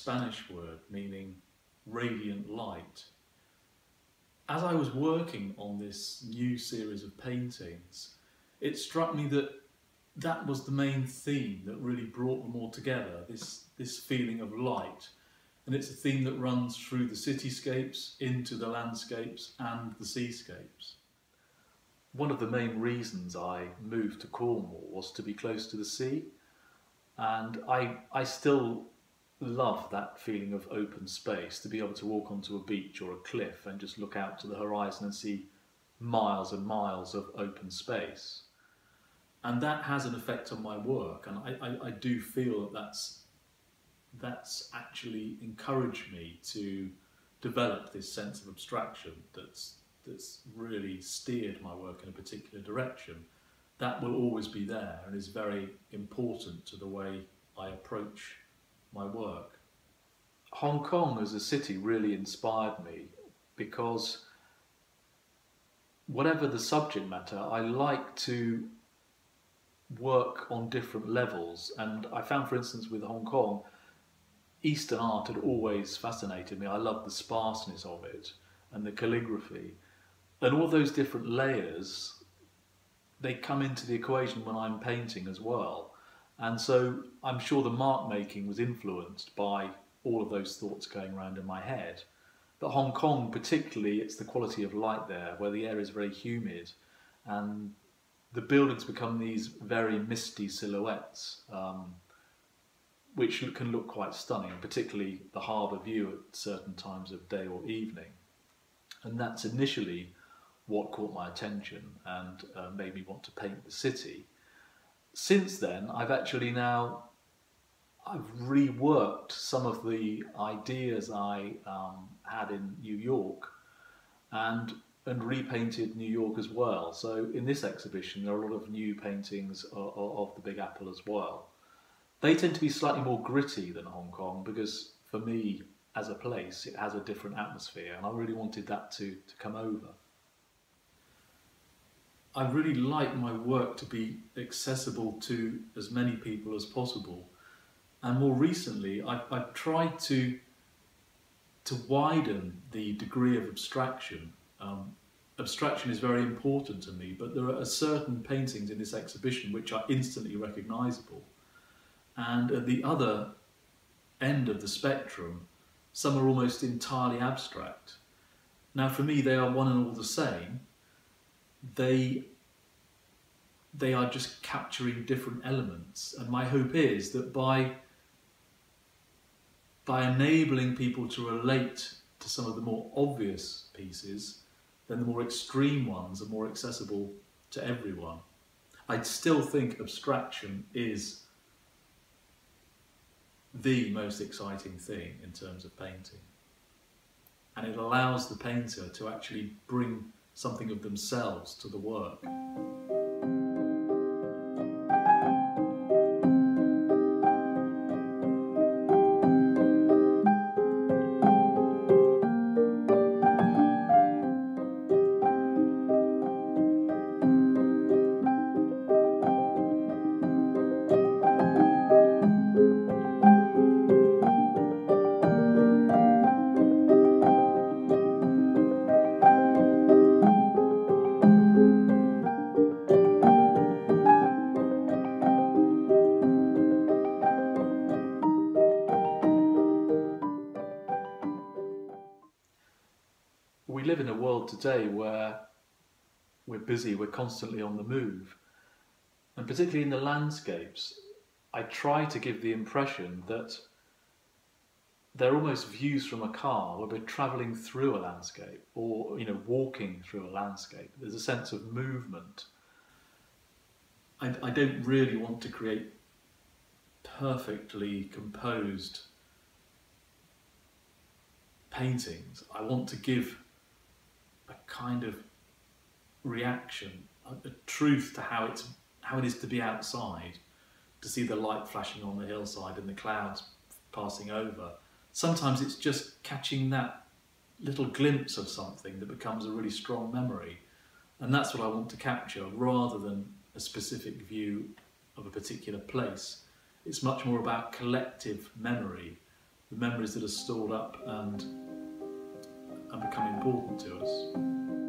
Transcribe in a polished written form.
Spanish word meaning radiant light. As I was working on this new series of paintings, it struck me that that was the main theme that really brought them all together, this feeling of light. And it's a theme that runs through the cityscapes, into the landscapes and the seascapes. One of the main reasons I moved to Cornwall was to be close to the sea, and I still love that feeling of open space, to be able to walk onto a beach or a cliff and just look out to the horizon and see miles and miles of open space. And that has an effect on my work, and I do feel that that's actually encouraged me to develop this sense of abstraction that's really steered my work in a particular direction. That will always be there and is very important to the way I approach my work. Hong Kong as a city really inspired me because whatever the subject matter, I like to work on different levels, and I found, for instance, with Hong Kong, Eastern art had always fascinated me. I loved the sparseness of it and the calligraphy, and all those different layers, they come into the equation when I'm painting as well. And so I'm sure the mark making was influenced by all of those thoughts going around in my head. But Hong Kong particularly, it's the quality of light there, where the air is very humid and the buildings become these very misty silhouettes, which can look quite stunning, particularly the harbour view at certain times of day or evening. And that's initially what caught my attention and made me want to paint the city. Since then, I've reworked some of the ideas I had in New York and repainted New York as well. So in this exhibition, there are a lot of new paintings of the Big Apple as well. They tend to be slightly more gritty than Hong Kong because, for me, as a place, it has a different atmosphere, and I really wanted that to come over. I really like my work to be accessible to as many people as possible. And more recently, I've tried to widen the degree of abstraction. Abstraction is very important to me, but there are certain paintings in this exhibition which are instantly recognisable. And at the other end of the spectrum, some are almost entirely abstract. Now for me, they are one and all the same. They are just capturing different elements, and my hope is that by enabling people to relate to some of the more obvious pieces, then the more extreme ones are more accessible to everyone. I still think abstraction is the most exciting thing in terms of painting, and it allows the painter to actually bring something of themselves to the work. We live in a world today where we're busy, we're constantly on the move. And particularly in the landscapes, I try to give the impression that they're almost views from a car where we're travelling through a landscape or, walking through a landscape. There's a sense of movement. I don't really want to create perfectly composed paintings. I want to give a kind of reaction, a truth to how it is to be outside, to see the light flashing on the hillside and the clouds passing over. Sometimes it's just catching that little glimpse of something that becomes a really strong memory, and that's what I want to capture rather than a specific view of a particular place. It's much more about collective memory the memories that are stored up and become important to us.